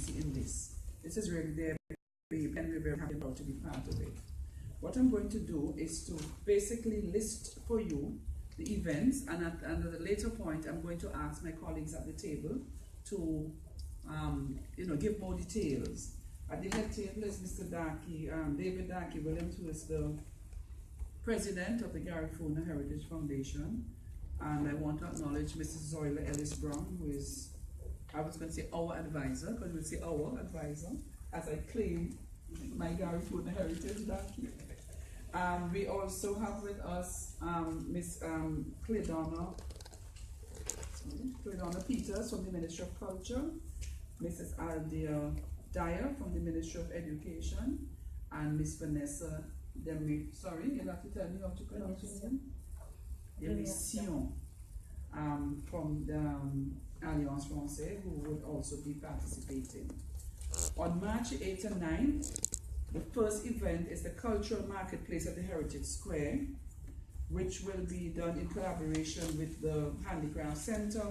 opportunity in this. This is really their baby, and we're very happy to be part of it. What I'm going to do is to basically list for you the events, and at a later point, I'm going to ask my colleagues at the table to give more details. At the head table is Mr. David Darky Williams, who is the president of the Garifuna Heritage Foundation. And I want to acknowledge Mrs. Zoila Ellis Brown, who is, I was going to say our advisor, but we'll say our advisor, as I claim my Garifuna heritage back here. We also have with us Miss Cledonna Peters from the Ministry of Culture, Mrs. Aldia Dyer from the Ministry of Education, and Miss Vanessa sorry, you'll have to tell me how to pronounce your name. Demission, from the Alliance Française, who would also be participating. On March 8th and 9th, the first event is the Cultural Marketplace at the Heritage Square, which will be done in collaboration with the Handicraft Center,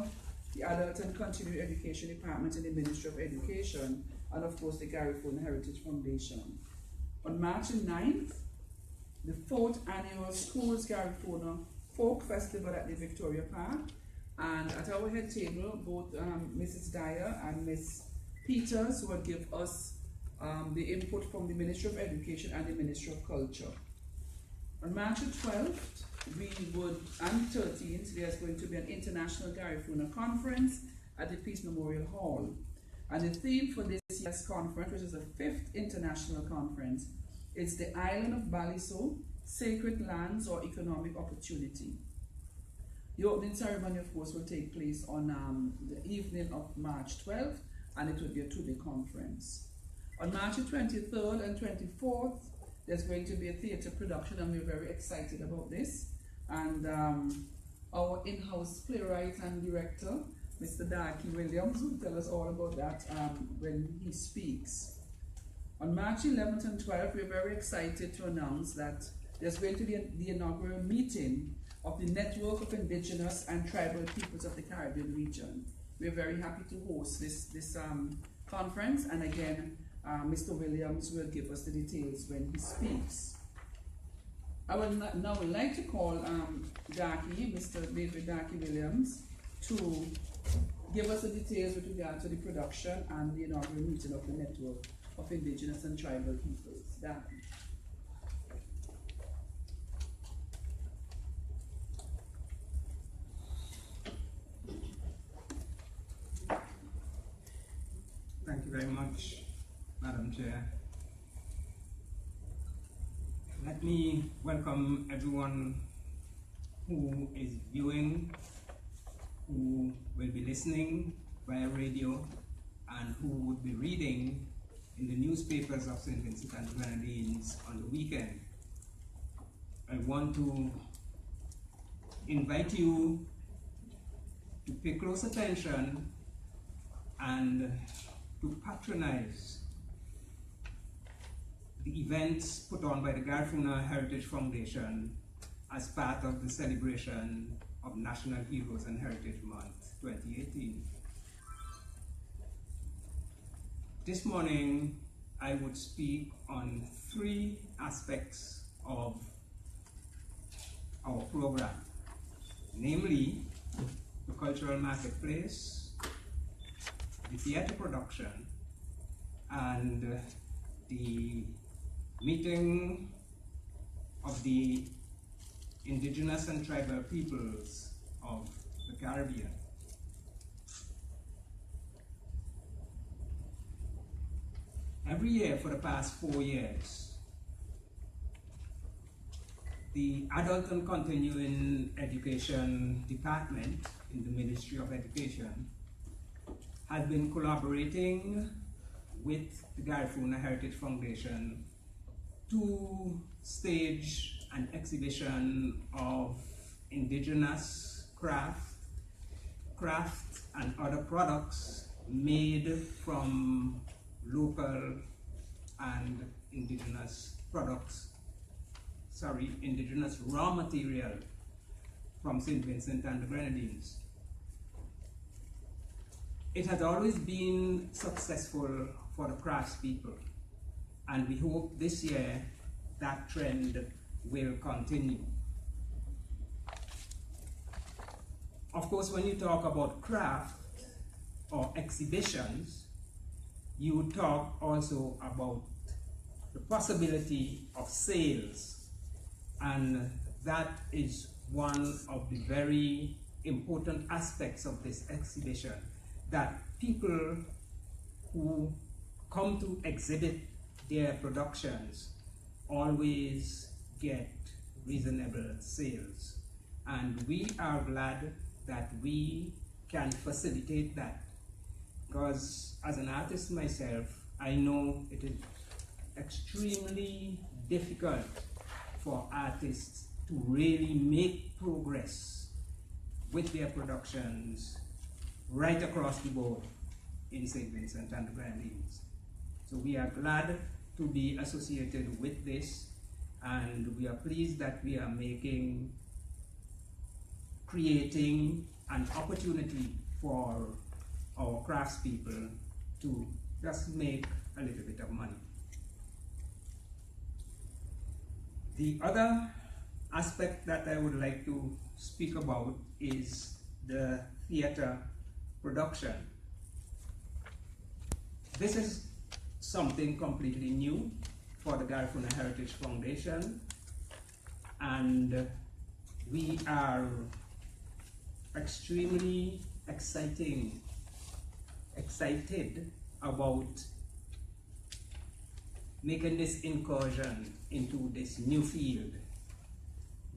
the Adult and Continuing Education Department in the Ministry of Education, and of course the Garifuna Heritage Foundation. On March 9th, the 4th Annual Schools Garifuna Folk Festival at the Victoria Park, and at our head table, both Mrs. Dyer and Ms. Peters will give us the input from the Ministry of Education and the Ministry of Culture. On March 12th, and 13th, there's going to be an International Garifuna Conference at the Peace Memorial Hall. And the theme for this year's conference, which is the 5th International Conference, is the Island of Baliso, Sacred Lands or Economic Opportunity. The opening ceremony, of course, will take place on the evening of March 12th, and it will be a two-day conference. On March 23rd and 24th, there's going to be a theatre production, and we're very excited about this. And our in-house playwright and director, Mr. Darky Williams, will tell us all about that when he speaks. On March 11th and 12th, we're very excited to announce that there's going to be the inaugural meeting of the Network of Indigenous and Tribal Peoples of the Caribbean region. We're very happy to host this conference, and again, Mr. Williams will give us the details when he speaks. I would now like to call Mr. David Darky Williams, to give us the details with regard to the production and the inaugural meeting of the Network of Indigenous and Tribal Peoples. Darky. Thank you very much, Madam Chair. Let me welcome everyone who is viewing, who will be listening via radio, and who would be reading in the newspapers of St. Vincent and the Grenadines on the weekend. I want to invite you to pay close attention and to patronize the events put on by the Garifuna Heritage Foundation as part of the celebration of National Heroes and Heritage Month 2018. This morning, I would speak on three aspects of our program, namely the cultural marketplace, the theatre production, and the meeting of the indigenous and tribal peoples of the Caribbean. Every year for the past 4 years, the Adult and Continuing Education Department in the Ministry of Education has been collaborating with the Garifuna Heritage Foundation to stage an exhibition of indigenous craft and other products made from local and indigenous indigenous raw material from St. Vincent and the Grenadines. it has always been successful for the craftspeople, and we hope this year that trend will continue. Of course, when you talk about craft or exhibitions, you talk also about the possibility of sales, and that is one of the very important aspects of this exhibition, that people who come to exhibit their productions always get reasonable sales, and we are glad that we can facilitate that, because as an artist myself, I know it is extremely difficult for artists to really make progress with their productions right across the board in St. Vincent and the Grenadines. So we are glad to be associated with this, and we are pleased that we are creating an opportunity for our craftspeople to just make a little bit of money. The other aspect that I would like to speak about is the theater production. This is something completely new for the Garifuna Heritage Foundation, and we are extremely excited about making this incursion into this new field.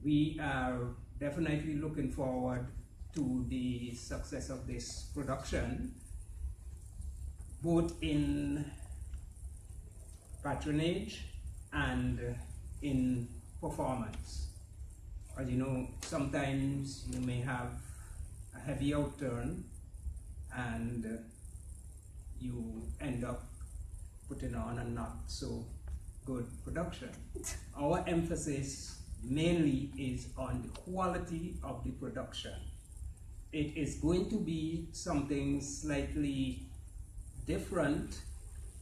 We are definitely looking forward to the success of this production, both in patronage and in performance. As you know, sometimes you may have a heavy outturn and you end up putting on a not so good production. Our emphasis mainly is on the quality of the production. It is going to be something slightly different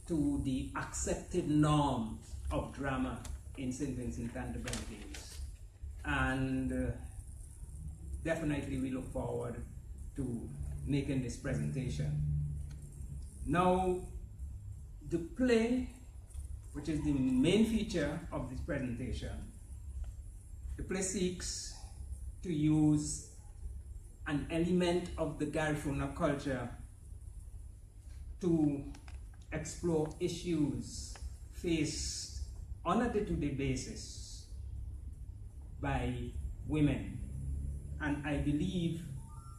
to the accepted norm of drama in St. Vincent and the Grenadines. And definitely we look forward to making this presentation. Now, the play, which is the main feature of this presentation, the play seeks to use an element of the Garifuna culture to explore issues faced on a day-to-day basis by women. And I believe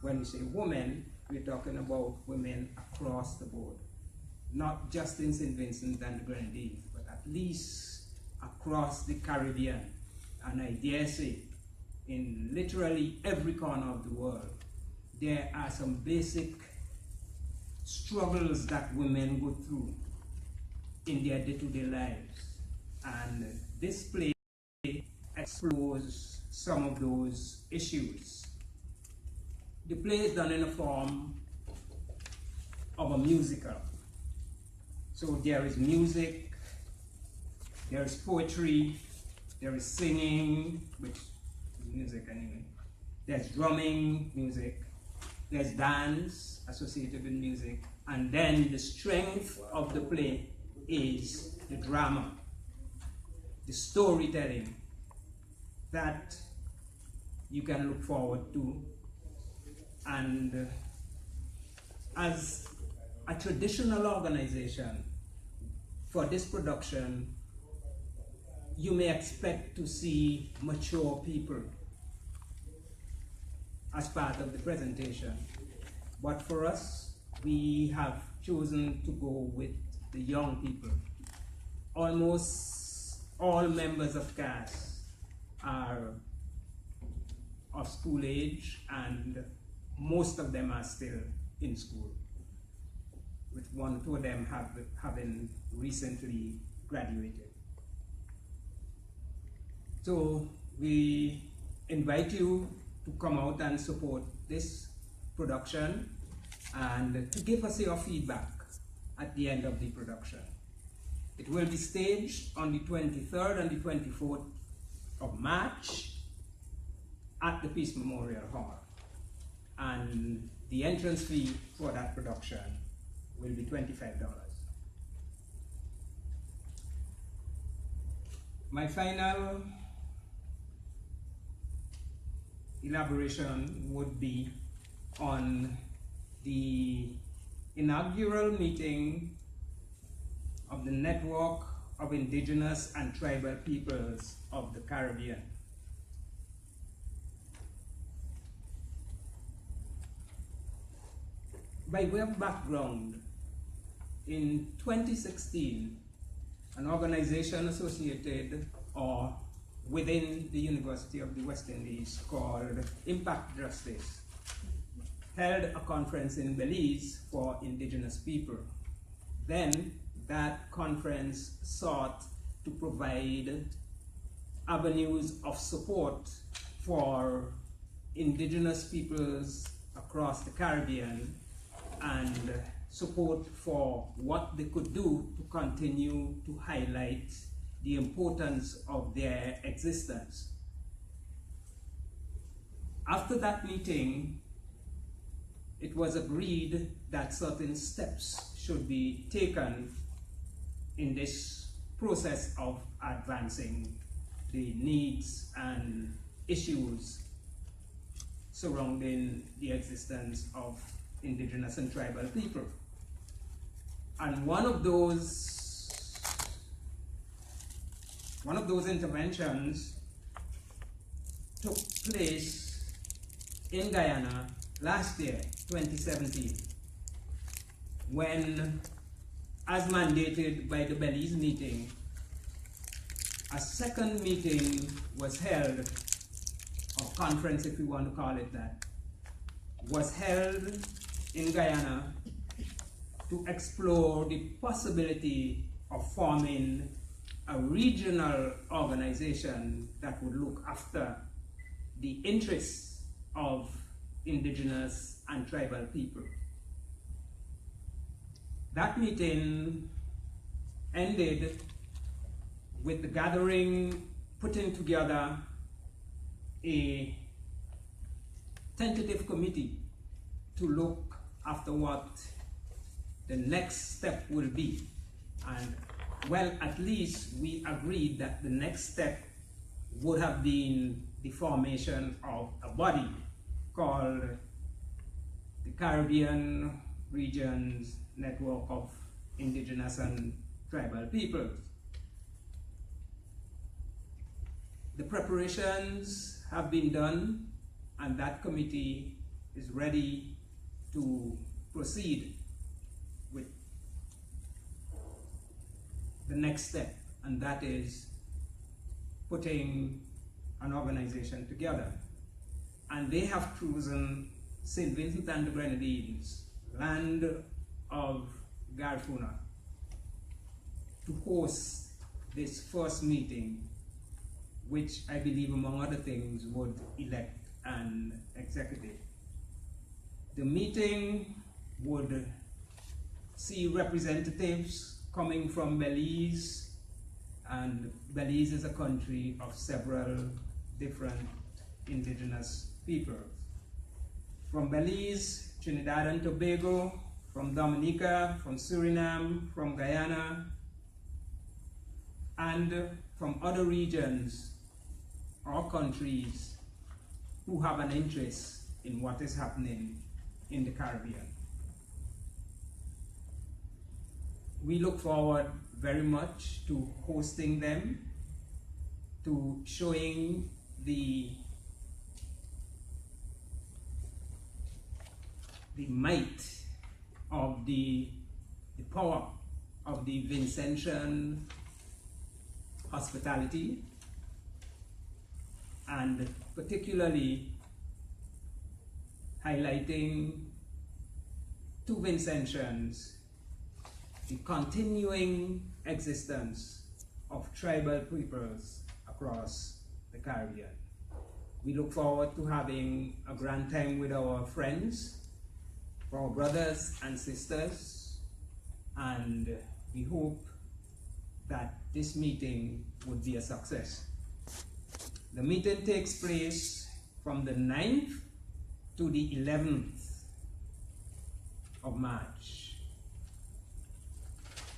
when we say women, we're talking about women across the board, not just in St. Vincent and the Grenadines, but at least across the Caribbean, and I dare say in literally every corner of the world. There are some basic struggles that women go through in their day-to-day lives, and this play explores some of those issues. The play is done in a form of a musical. So there is music, there is poetry, there is singing, which is music anyway. There's drumming, music. There's dance associated with music. And then the strength of the play is the drama, the storytelling that you can look forward to. And as a traditional organization, for this production, you may expect to see mature people as part of the presentation. But for us, we have chosen to go with the young people. Almost all members of CAS are of school age, and most of them are still in school, with one or two of them having recently graduated. So we invite you to come out and support this production, and to give us your feedback at the end of the production. It will be staged on the 23rd and the 24th of March at the Peace Memorial Hall. And the entrance fee for that production will be $25. My final elaboration would be on the inaugural meeting of the Network of Indigenous and Tribal Peoples of the Caribbean. By way of background, in 2016, an organization associated or within the University of the West Indies called Impact Justice held a conference in Belize for indigenous people. Then that conference sought to provide avenues of support for indigenous peoples across the Caribbean and support for what they could do to continue to highlight the importance of their existence. After that meeting, it was agreed that certain steps should be taken in this process of advancing the needs and issues surrounding the existence of indigenous and tribal people. And one of those interventions took place in Guyana last year, 2017, when, as mandated by the Belize meeting, a second meeting was held, or conference if you want to call it that, was held in Guyana to explore the possibility of forming a regional organization that would look after the interests of indigenous and tribal people. That meeting ended with the gathering putting together a tentative committee to look after what the next step will be. And well, at least we agreed that the next step would have been the formation of a body called the Caribbean Regions Network of Indigenous and Tribal Peoples. The preparations have been done, and that committee is ready to proceed with the next step, and that is putting an organization together. And they have chosen St. Vincent and the Grenadines, land of Garifuna, to host this first meeting, which I believe, among other things, would elect an executive. The meeting would see representatives coming from Belize, and Belize is a country of several different indigenous peoples. From Belize, Trinidad and Tobago, from Dominica, from Suriname, from Guyana, and from other regions or countries who have an interest in what is happening in the Caribbean. We look forward very much to hosting them, to showing the might of the power of the Vincentian hospitality, and particularly highlighting to Vincentians the continuing existence of tribal peoples across the Caribbean. We look forward to having a grand time with our friends for our brothers and sisters, and we hope that this meeting would be a success. The meeting takes place from the 9th to the 11th of March,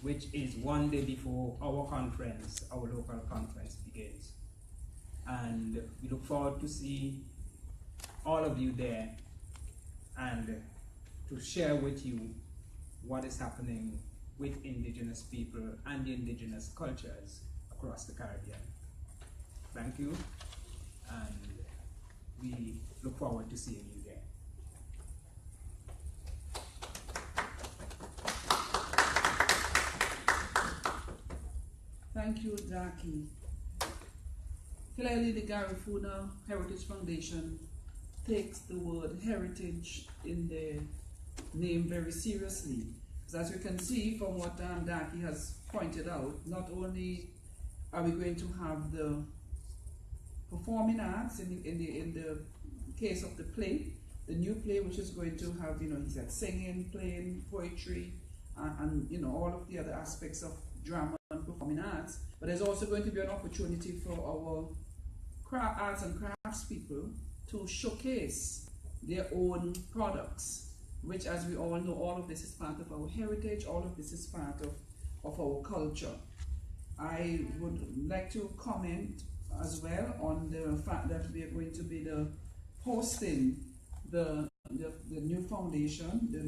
which is one day before our conference, our local conference begins. And we look forward to see all of you there and to share with you what is happening with indigenous people and the indigenous cultures across the Caribbean. Thank you, and we look forward to seeing you there. Thank you, Daki. Clearly, the Garifuna Heritage Foundation takes the word heritage in their name very seriously. As we can see from what Daki has pointed out, not only are we going to have the performing arts in the case of the play, the new play, which is going to have, he said singing, playing, poetry, and all of the other aspects of drama and performing arts, but there's also going to be an opportunity for our arts and crafts people to showcase their own products, which, as we all know, all of this is part of our heritage, all of this is part of our culture. I would like to comment as well on the fact that we are going to be hosting the new foundation, the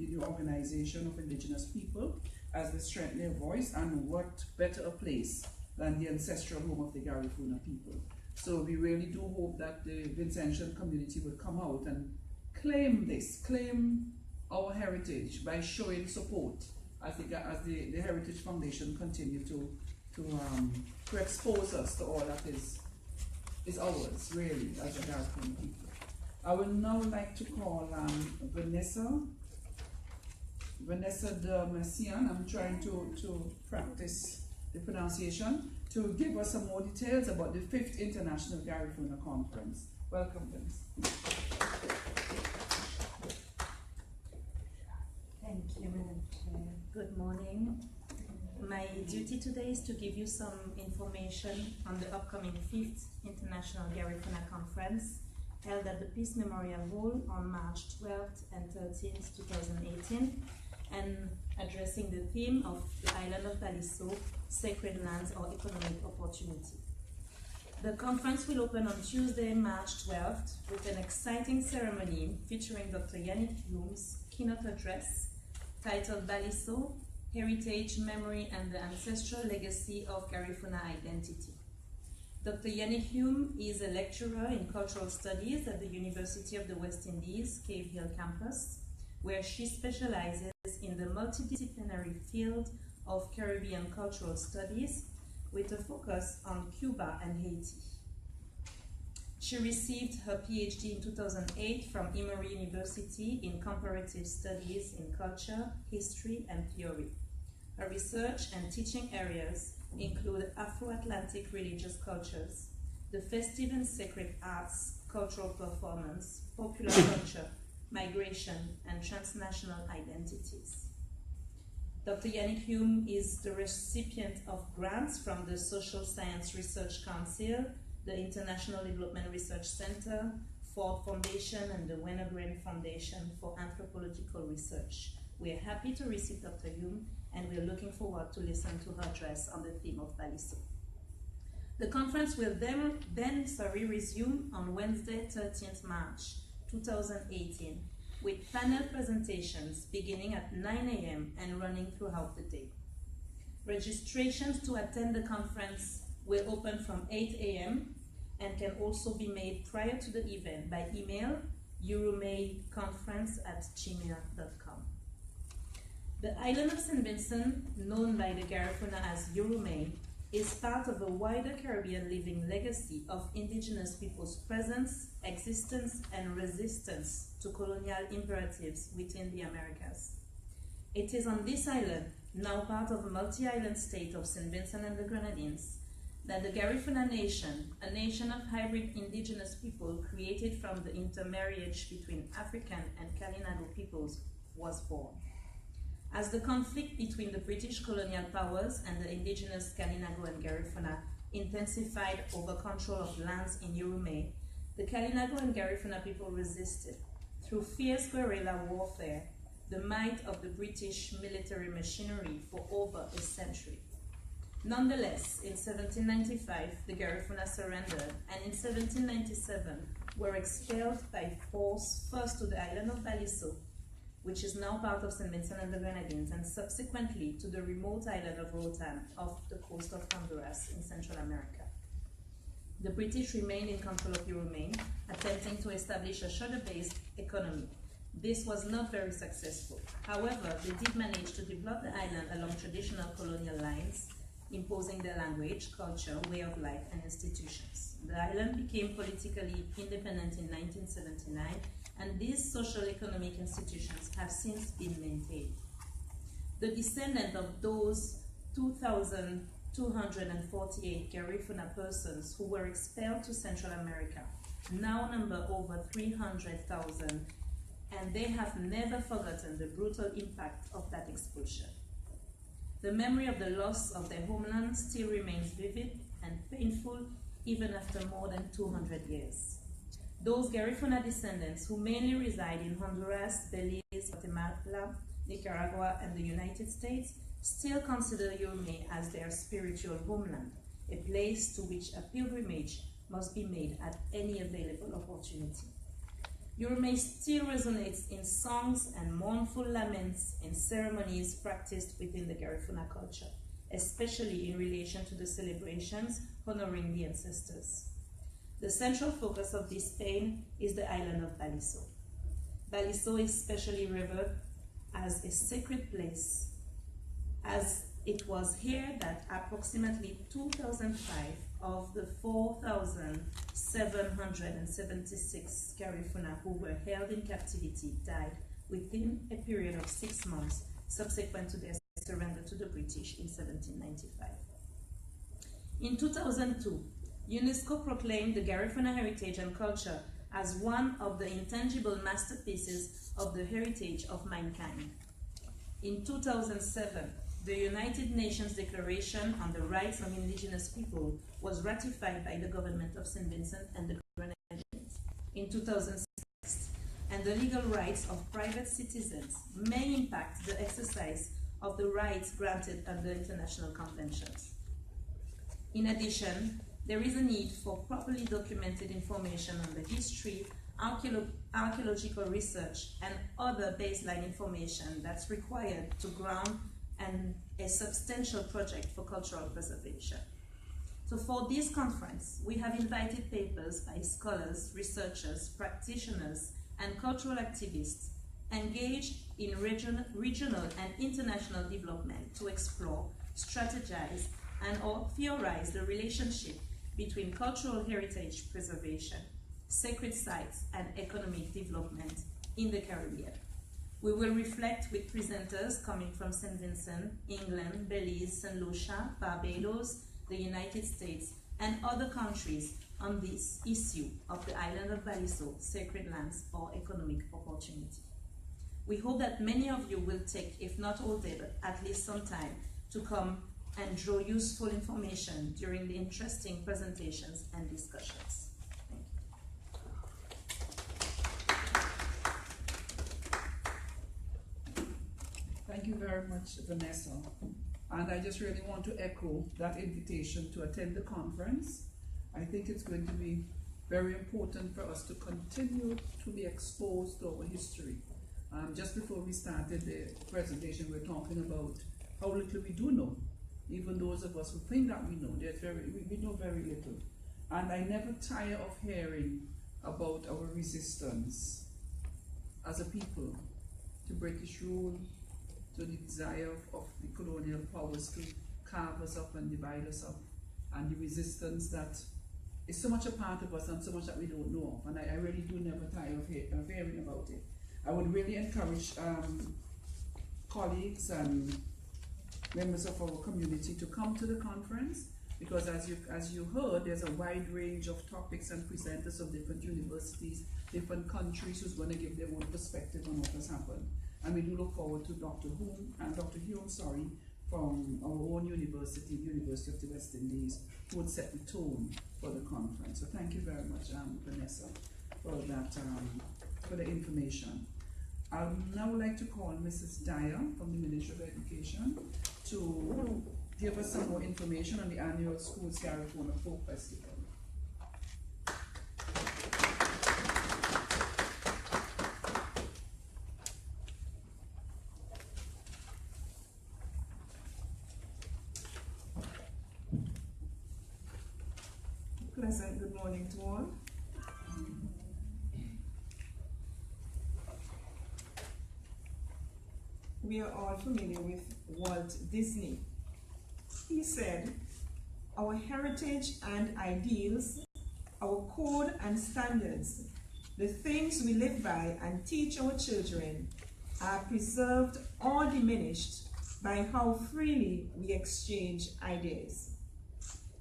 new organization of indigenous people, as they strengthen their voice, and what better a place than the ancestral home of the Garifuna people. So we really do hope that the Vincentian community will come out and claim our heritage by showing support as the Heritage Foundation continue to expose us to all that is ours, really, as a Garifuna people. I would now like to call Vanessa de Messian. I'm trying to practice the pronunciation, to give us some more details about the 5th International Garifuna Conference. Welcome, Vanessa. Thank you, Madam Chair. Good morning. My duty today is to give you some information on the upcoming 5th International Garifuna Conference held at the Peace Memorial Hall on March 12th and 13th, 2018, and addressing the theme of the island of Baliso, Sacred Lands or Economic Opportunity. The conference will open on Tuesday, March 12th, with an exciting ceremony featuring Dr. Yannick Hume's keynote address titled Baliso, Heritage, Memory, and the Ancestral Legacy of Garifuna Identity. Dr. Yannick Hume is a lecturer in cultural studies at the University of the West Indies, Cave Hill campus, where she specializes in the multidisciplinary field of Caribbean cultural studies with a focus on Cuba and Haiti. She received her PhD in 2008 from Emory University in comparative studies in culture, history, and theory. Her research and teaching areas include Afro-Atlantic religious cultures, the festive and sacred arts, cultural performance, popular culture, migration, and transnational identities. Dr. Yannick Hume is the recipient of grants from the Social Science Research Council, the International Development Research Center, Ford Foundation, and the Wenner-Gren Foundation for Anthropological Research. We are happy to receive Dr. Hume, and we are looking forward to listen to her address on the theme of Baliso. The conference will then resume on Wednesday, 13th March 2018, with panel presentations beginning at 9 a.m. and running throughout the day. Registrations to attend the conference will open from 8 a.m. and can also be made prior to the event by email, euromayconference@gmail.com. The island of St. Vincent, known by the Garifuna as Euromay, is part of a wider Caribbean living legacy of indigenous peoples' presence, existence, and resistance to colonial imperatives within the Americas. It is on this island, now part of a multi-island state of St. Vincent and the Grenadines, that the Garifuna nation, a nation of hybrid indigenous people created from the intermarriage between African and Kalinago peoples, was born. As the conflict between the British colonial powers and the indigenous Kalinago and Garifuna intensified over control of lands in Urumé, the Kalinago and Garifuna people resisted, through fierce guerrilla warfare, the might of the British military machinery for over a century. Nonetheless, in 1795, the Garifuna surrendered, and in 1797 were expelled by force first to the island of Baliso, which is now part of St. Vincent and the Grenadines, and subsequently to the remote island of Roatan off the coast of Honduras in Central America. The British remained in control of Urumé, attempting to establish a shoulder-based economy. This was not very successful. However, they did manage to develop the island along traditional colonial lines, imposing their language, culture, way of life, and institutions. The island became politically independent in 1979, and these social-economic institutions have since been maintained. The descendant of those 2,248 Garifuna persons who were expelled to Central America now number over 300,000, and they have never forgotten the brutal impact of that expulsion. The memory of the loss of their homeland still remains vivid and painful even after more than 200 years. Those Garifuna descendants who mainly reside in Honduras, Belize, Guatemala, Nicaragua, and the United States still consider Urumé as their spiritual homeland, a place to which a pilgrimage must be made at any available opportunity. Urumé still resonates in songs and mournful laments in ceremonies practiced within the Garifuna culture, especially in relation to the celebrations honoring the ancestors. The central focus of this pain is the island of Baliso. Baliso is specially revered as a sacred place, as it was here that approximately 2005 of the 4,776 Garifuna who were held in captivity died within a period of 6 months subsequent to their surrender to the British in 1795. In 2002, UNESCO proclaimed the Garifuna heritage and culture as one of the intangible masterpieces of the heritage of mankind. In 2007, the United Nations Declaration on the Rights of Indigenous People was ratified by the government of St. Vincent and the Grenadines in 2006, and the legal rights of private citizens may impact the exercise of the rights granted under international conventions. In addition, there is a need for properly documented information on the history, archaeological research, and other baseline information that's required to ground a substantial project for cultural preservation. So for this conference, we have invited papers by scholars, researchers, practitioners, and cultural activists engaged in regional and international development to explore, strategize, and/or theorize the relationship between cultural heritage preservation, sacred sites, and economic development in the Caribbean. We will reflect with presenters coming from St. Vincent, England, Belize, St. Lucia, Barbados, the United States, and other countries on this issue of the island of Baliso, sacred lands or economic opportunity. We hope that many of you will take, if not all day, but at least some time to come and draw useful information during the interesting presentations and discussions. Thank you very much, Vanessa. And I just really want to echo that invitation to attend the conference. I think it's going to be very important for us to continue to be exposed to our history. Just before we started the presentation, we were talking about how little we do know. Even those of us who think that we know, we know very little. And I never tire of hearing about our resistance as a people to British rule, to the desire of the colonial powers to carve us up and divide us up, and the resistance that is so much a part of us and so much that we don't know of. And I really do never tire of hearing about it. I would really encourage colleagues and members of our community to come to the conference. because as you heard, there's a wide range of topics and presenters of different universities, different countries who's going to give their own perspective on what has happened. And we do look forward to Dr. Hume, from our own university, the University of the West Indies, who would set the tone for the conference. So thank you very much, Vanessa, for that, for the information. I would now like to call Mrs. Dyer from the Ministry of Education to give us some more information on the annual Schools Garifuna Folk Festival. Pleasant good morning to all. We are all familiar with Walt Disney. He said, "Our heritage and ideals, our code and standards, the things we live by and teach our children are preserved or diminished by how freely we exchange ideas."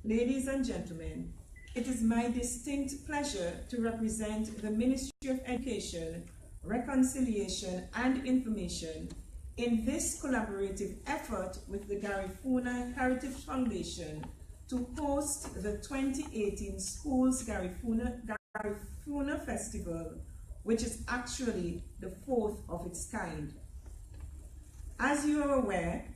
Ladies and gentlemen, it is my distinct pleasure to represent the Ministry of Education, Reconciliation and Information in this collaborative effort with the Garifuna Heritage Foundation to host the 2018 Schools Garifuna Festival, which is actually the 4th of its kind. As you are aware,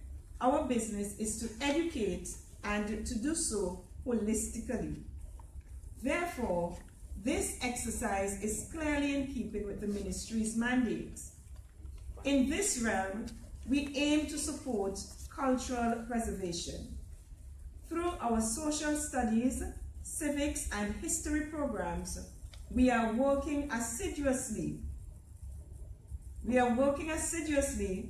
our business is to educate and to do so holistically. Therefore, this exercise is clearly in keeping with the ministry's mandates. In this realm, we aim to support cultural preservation. Through our social studies, civics, and history programs, we are working assiduously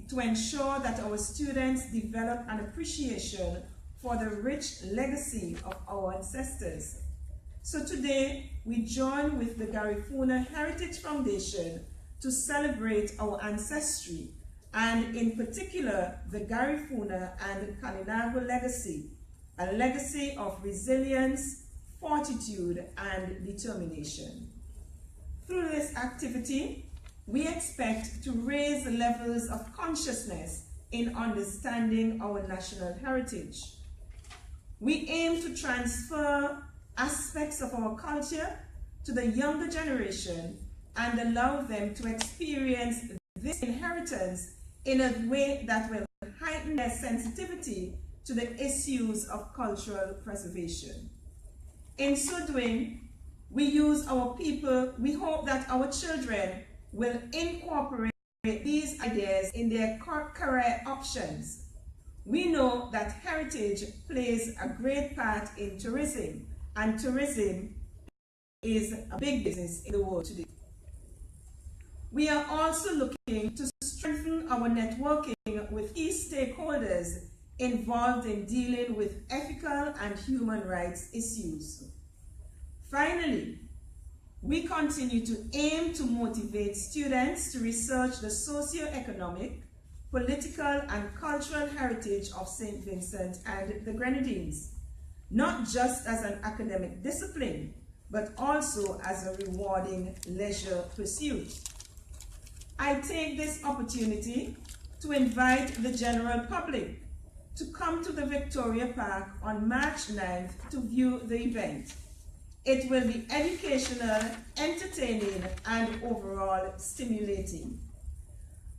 to ensure that our students develop an appreciation for the rich legacy of our ancestors. So today, we join with the Garifuna Heritage Foundation to celebrate our ancestry, and in particular, the Garifuna and Kalinago legacy, a legacy of resilience, fortitude, and determination. Through this activity, we expect to raise levels of consciousness in understanding our national heritage. We aim to transfer aspects of our culture to the younger generation and allow them to experience this inheritance in a way that will heighten their sensitivity to the issues of cultural preservation. In so doing, we hope that our children will incorporate these ideas in their career options. We know that heritage plays a great part in tourism, and tourism is a big business in the world today. We are also looking to strengthen our networking with key stakeholders involved in dealing with ethical and human rights issues. Finally, we continue to aim to motivate students to research the socio-economic, political, and cultural heritage of St. Vincent and the Grenadines, not just as an academic discipline, but also as a rewarding leisure pursuit. I take this opportunity to invite the general public to come to the Victoria Park on March 9th to view the event. It will be educational, entertaining, and overall stimulating.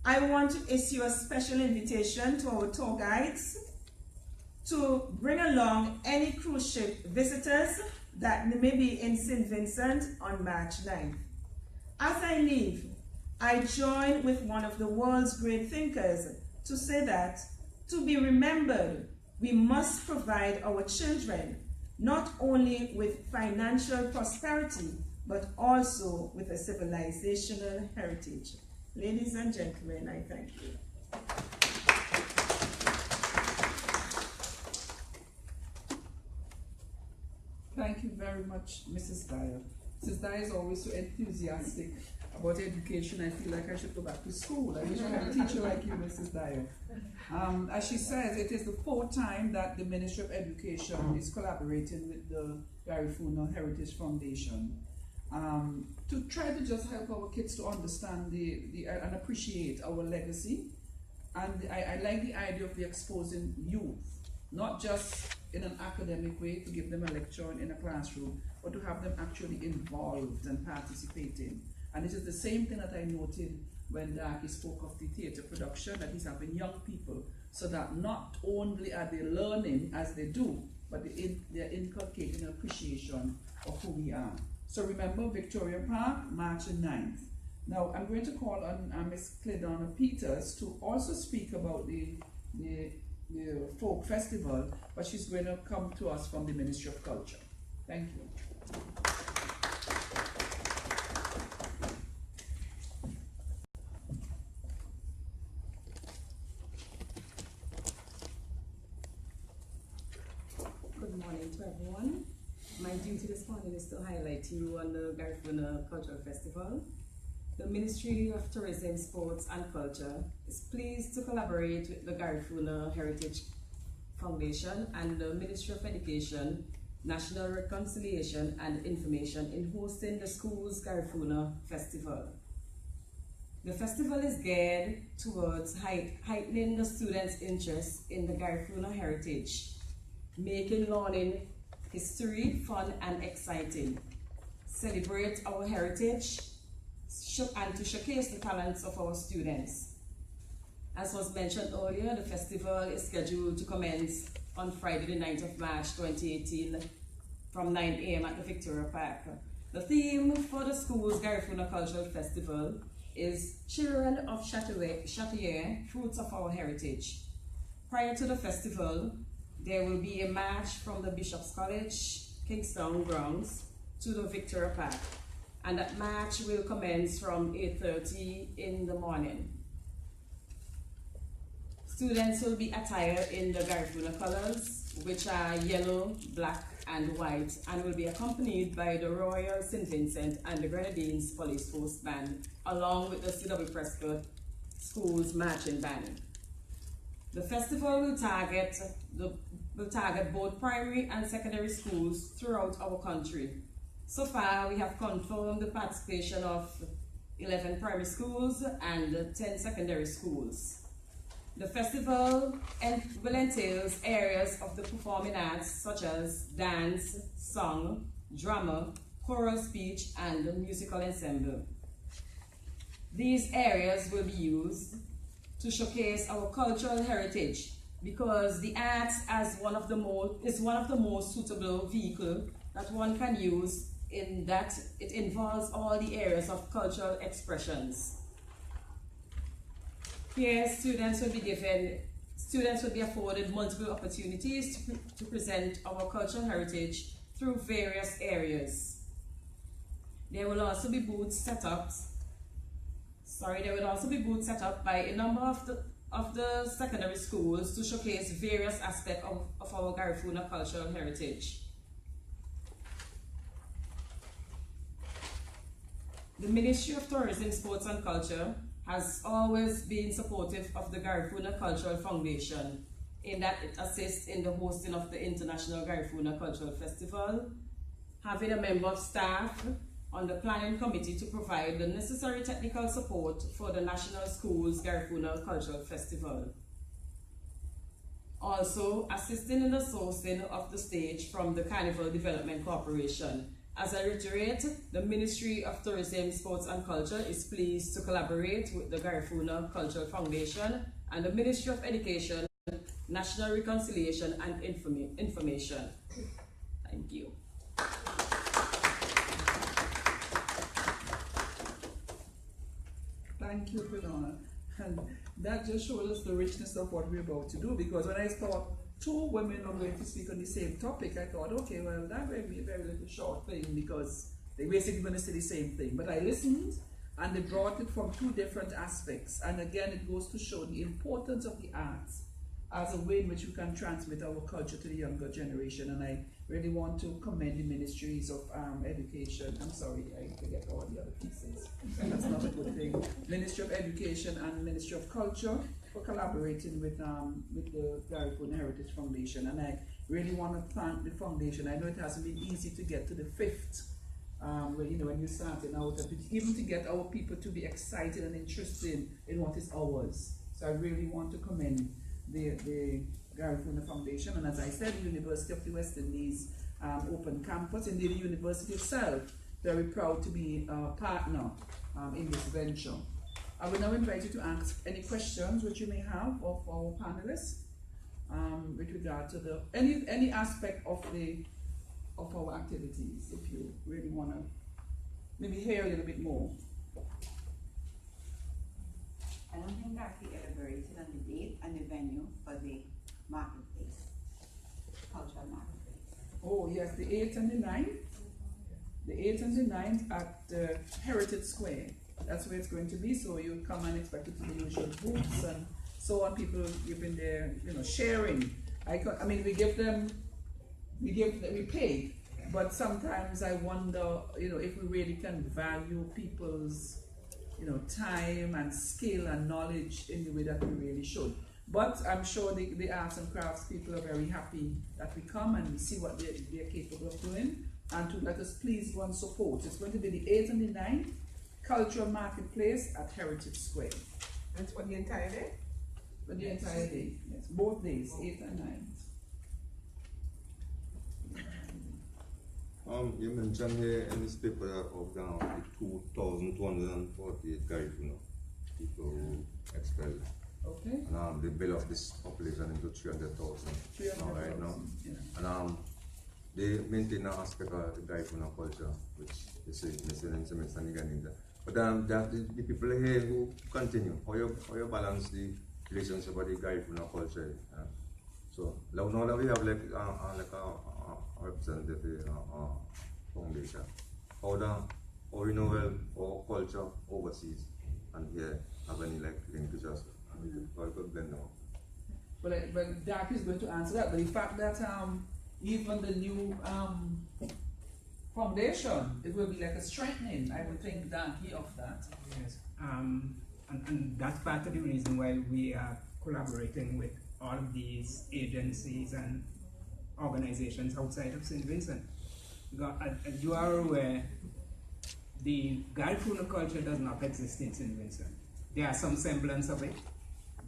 I want to issue a special invitation to our tour guides to bring along any cruise ship visitors that may be in St. Vincent on March 9th. As I leave, I join with one of the world's great thinkers to say that, to be remembered, we must provide our children not only with financial prosperity, but also with a civilizational heritage. Ladies and gentlemen, I thank you. Thank you very much, Mrs. Dyer. Mrs. Dyer is always so enthusiastic about education, I feel like I should go back to school. I wish I had a teacher like you, Mrs. Dyer. As she says, it is the 4th time that the Ministry of Education is collaborating with the Garifuna Heritage Foundation to try to just help our kids to understand and appreciate our legacy. And I like the idea of the exposing youth, not just in an academic way to give them a lecture in a classroom, but to have them actually involved and participating. And it is the same thing that I noted when Darky spoke of the theatre production, that he's having young people, so that not only are they learning as they do, but they're inculcating an appreciation of who we are. So remember, Victoria Park, March 9th. Now I'm going to call on Ms. Cledona Peters to also speak about the folk festival, but she's going to come to us from the Ministry of Culture. Thank you. Good morning to everyone. My duty this morning is to highlight you on the Garifuna Cultural Festival. The Ministry of Tourism, Sports and Culture is pleased to collaborate with the Garifuna Heritage Foundation and the Ministry of Education, National Reconciliation and Information in hosting the school's Garifuna Festival. The festival is geared towards heightening the students' interest in the Garifuna heritage, making learning history fun and exciting, celebrate our heritage, and to showcase the talents of our students. As was mentioned earlier, the festival is scheduled to commence on Friday the 9th of March 2018 from 9 a.m. at the Victoria Park. The theme for the school's Garifuna Cultural Festival is Children of Châteauguay, Fruits of Our Heritage. Prior to the festival, there will be a march from the Bishop's College, Kingstown grounds to the Victoria Park, and that march will commence from 8:30 in the morning. Students will be attired in the Garifuna colors, which are yellow, black, and white, and will be accompanied by the Royal St. Vincent and the Grenadines Police Force Band, along with the C.W. Prescott School's marching band. The festival will target both primary and secondary schools throughout our country. So far, we have confirmed the participation of 11 primary schools and 10 secondary schools. The festival will entail areas of the performing arts such as dance, song, drama, choral speech, and musical ensemble. These areas will be used to showcase our cultural heritage, because the arts is one of the most suitable vehicles that one can use, in that it involves all the areas of cultural expressions. Here, students will be afforded multiple opportunities to present our cultural heritage through various areas. There will also be booths set up by a number of the secondary schools to showcase various aspects of our Garifuna cultural heritage. The Ministry of Tourism, Sports and Culture has always been supportive of the Garifuna Cultural Foundation, in that it assists in the hosting of the International Garifuna Cultural Festival, having a member of staff on the planning committee to provide the necessary technical support for the National Schools Garifuna Cultural Festival. Also assisting in the sourcing of the stage from the Carnival Development Corporation. As I reiterate, the Ministry of Tourism, Sports and Culture is pleased to collaborate with the Garifuna Cultural Foundation and the Ministry of Education, National Reconciliation and Information. Thank you. Thank you, Cledona. And that just shows us the richness of what we're about to do, because when I thought two women are going to speak on the same topic, I thought, okay, well, that may be a very little short thing, because they're basically going to say the same thing. But I listened, and they brought it from two different aspects. And again, it goes to show the importance of the arts as a way in which we can transmit our culture to the younger generation. And I really want to commend the ministries of education. I'm sorry, I forget all the other pieces. That's not a good thing. Ministry of Education and Ministry of Culture for collaborating with the Garifuna Heritage Foundation. And I really want to thank the foundation. I know it hasn't been easy to get to the 5th. When you started out, even to get our people to be excited and interested in what is ours. So I really want to commend the Garifuna Foundation, and as I said, the University of the West Indies Open Campus, indeed the university itself, very proud to be a partner in this venture. I will now invite you to ask any questions which you may have of our panelists with regard to any aspect of our activities, if you really want to maybe hear a little bit more. I don't think that we elaborated on the date and the venue for the marketplace, cultural marketplace. Oh yes, the 8th and the 9th. The 8th and the 9th at the Heritage Square. That's where it's going to be. So you come and expect to see the usual booths and so on. People you've been there, sharing. I mean, we pay, but sometimes I wonder, if we really can value people's, time and skill and knowledge in the way that we really should. But I'm sure the arts and crafts people are very happy that we come and we see what they're capable of doing, and to let us please go and support. It's going to be the 8th and the 9th, Cultural Marketplace at Heritage Square. And for the entire day? For the entire day, yes. Both days, 8th and 9th. You mentioned here in this paper of down 2,248 Garifuna people who expelled. Okay. And they built up this population into 300,000 right now. Yeah. And they maintain an aspect of the Garifuna culture, which they say missing in some. But that the people here who continue, how you balance the relationship with the Garifuna culture. So now that we have like a representative foundation, how we know our culture overseas and here have any linkages, and we could blend them up. But Dark is going to answer that. But the fact that even the new foundation, it will be like a strengthening, I would think, Darky, of that. Yes. And that's part of the reason why we are collaborating with all of these agencies and organizations outside of St. Vincent. Because as you are aware, the Garifuna culture does not exist in St. Vincent. There are some semblance of it,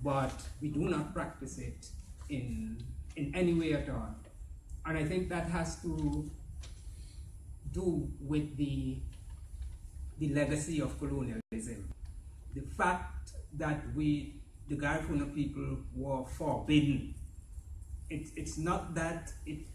but we do not practice it in any way at all. And I think that has to do with the legacy of colonialism. The fact that the Garifuna people were forbidden. It's not that it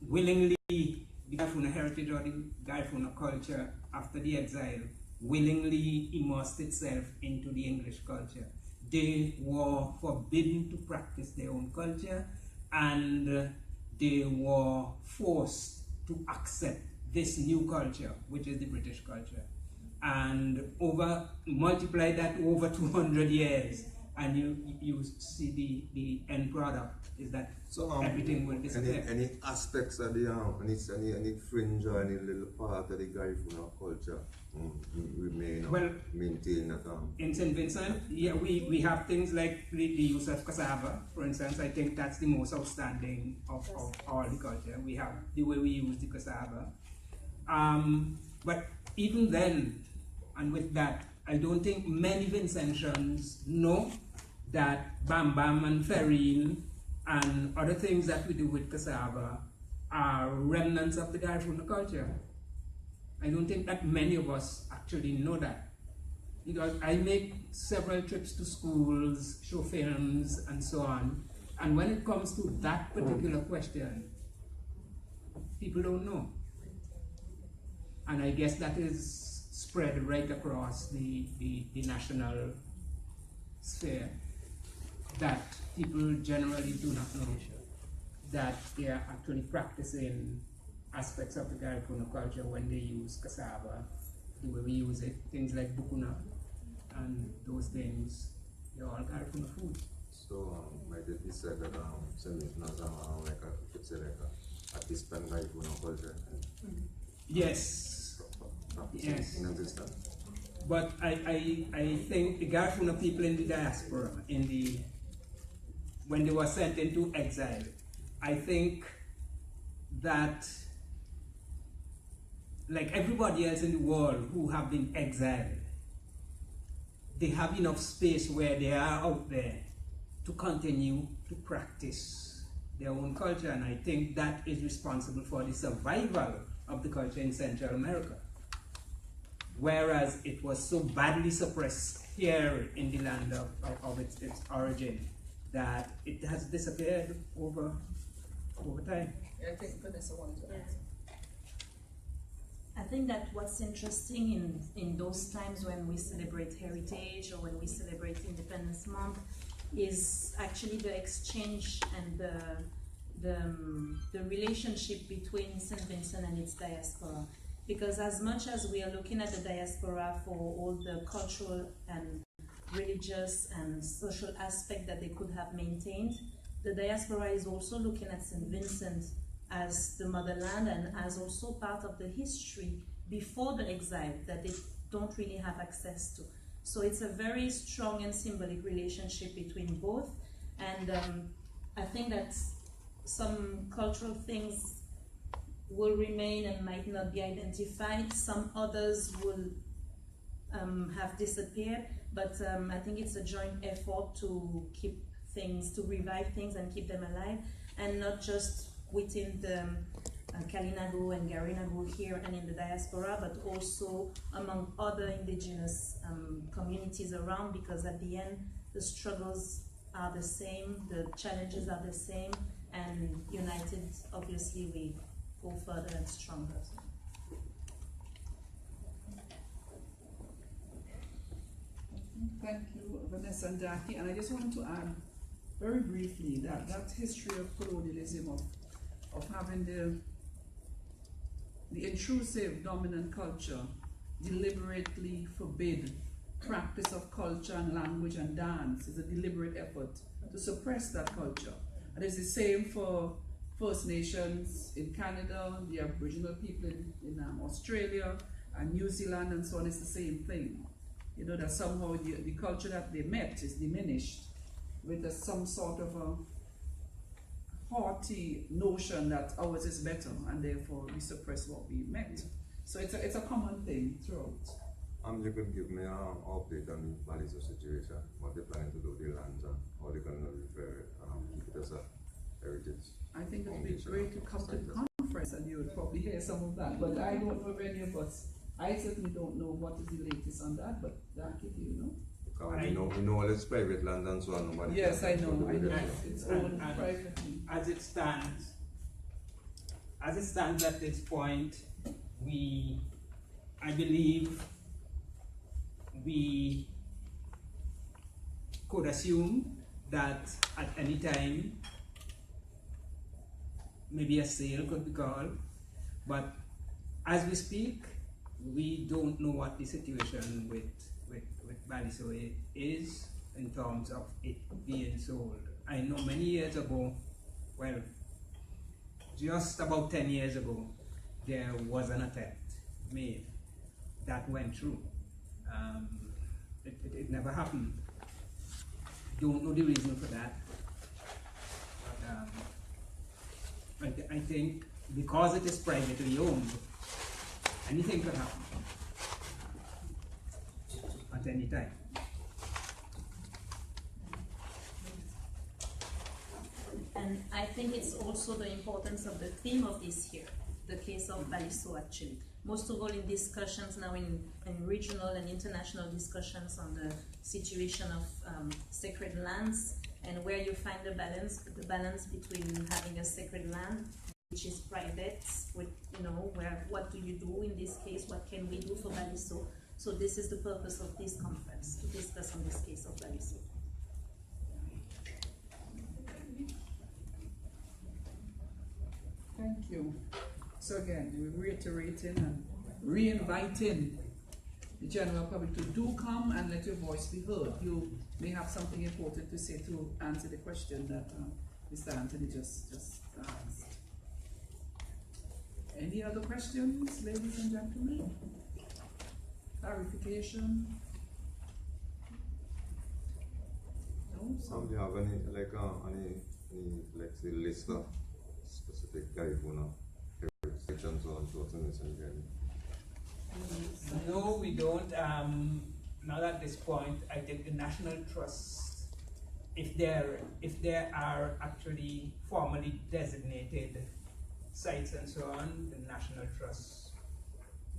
willingly, the Garifuna heritage or the Garifuna culture after the exile willingly immersed itself into the English culture. They were forbidden to practice their own culture, and they were forced to accept this new culture, which is the British culture. And multiply that over 200 years, and you see the end product is that everything will disappear. Any aspects of the any fringe or any little part of the Garifuna culture remain maintain that in St. Vincent, yeah, we have things like the use of cassava, for instance. I think that's the most outstanding of all the culture. We have the way we use the cassava. But even then, and with that, I don't think many Vincentians know that Bam Bam and Ferrine and other things that we do with cassava are remnants of the Garifuna culture. I don't think that many of us actually know that. Because I make several trips to schools, show films, and so on. And when it comes to that particular question, people don't know. And I guess that is spread right across the national sphere, that people generally do not know that they are actually practicing aspects of the Garifuna culture when they use cassava, the way we use it, things like bukuna and those things. they're all Garifuna food. So, might it be said that St. Vincent has like a, you could say like a participant Garifuna culture and Yes. Yes. in existence? But I think the Garifuna people in the diaspora, when they were sent into exile, I think that like everybody else in the world who have been exiled, they have enough space where they are out there to continue to practice their own culture, and I think that is responsible for the survival of the culture in Central America. Whereas it was so badly suppressed here in the land of its origin that it has disappeared over time. Yeah, I think Vanessa wanted to add. I think that what's interesting in those times when we celebrate heritage or when we celebrate Independence Month is actually the exchange and the relationship between St. Vincent and its diaspora. Because as much as we are looking at the diaspora for all the cultural and religious and social aspect that they could have maintained, the diaspora is also looking at St. Vincent as the motherland and as also part of the history before the exile that they don't really have access to. So it's a very strong and symbolic relationship between both, and I think that some cultural things will remain and might not be identified. Some others will have disappeared, but I think it's a joint effort to keep things, to revive things and keep them alive, and not just within the Kalinago and Garinago here and in the diaspora, but also among other indigenous communities around, because at the end the struggles are the same, the challenges are the same, and united obviously we go further and stronger. Thank you, Vanessa and Jackie. And I just want to add very briefly that that history of colonialism, of having the intrusive dominant culture deliberately forbid practice of culture and language and dance is a deliberate effort to suppress that culture. And it's the same for First Nations in Canada, the Aboriginal people in Australia and New Zealand and so on. It's the same thing. You know, that somehow the culture that they met is diminished with some sort of a haughty notion that ours is better, and therefore we suppress what we met. So it's a common thing throughout. You could give me an update on the Baliso situation, what they're planning to do with the lands and how they're going to repair it, keep it as a heritage. I think it would be great to come to the conference and you would probably hear some of that, but I don't know of any of us. I certainly don't know what is the latest on that, but Jackie, do you know? We know all it's private land and so on. Nobody Yes, I know. It's owned privately. As it stands at this point, I believe we could assume that at any time maybe a sale could be called, but as we speak, we don't know what the situation with Baliso is in terms of it being sold. I know many years ago, well, just about 10 years ago, there was an attempt made that went through. It never happened. Don't know the reason for that. But I think because it is privately owned, anything could happen at any time. And I think it's also the importance of the theme of this year, the case of Baliso actually. Most of all in discussions now in regional and international discussions on the situation of sacred lands and where you find the balance between having a sacred land which is private, with what do you do in this case, what can we do for Baliso. So this is the purpose of this conference, to discuss on this case of Baliso. Thank you. So again, we're reiterating and re-inviting the general public to do come and let your voice be heard. You may have something important to say to answer the question that Mr. Anthony just asked. Any other questions, ladies and gentlemen? Clarification? No? So do you have any like say list of specific Garifuna sections or shortens and again? No, we don't. Not at this point. I think the National Trust, if there are actually formally designated sites and so on, the National Trust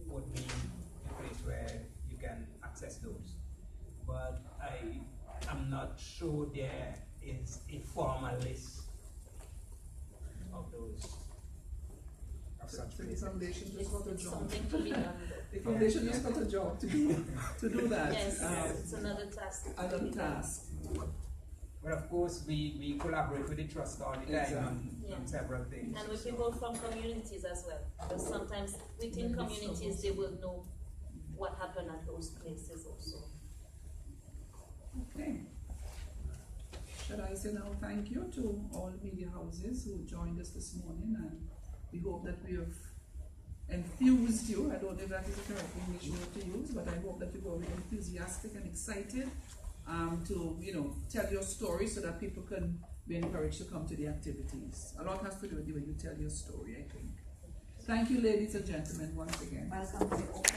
would be the place where you can access those. But I am not sure there is a formal list of those. So the foundation just got a job. Something to be done. The foundation just got a job to do that. Yes, it's another task. Another task. But of course, we collaborate with the trust all the time Exactly. on several things. And with people from communities as well. Because sometimes within communities they will know what happened at those places also. Okay. Should I say now thank you to all media houses who joined us this morning, and we hope that we have enthused you. I don't know if that is the correct English word to use, but I hope that you will be enthusiastic and excited to tell your story so that people can be encouraged to come to the activities. A lot has to do with the way you tell your story, I think. Thank you, ladies and gentlemen, once again. Welcome to the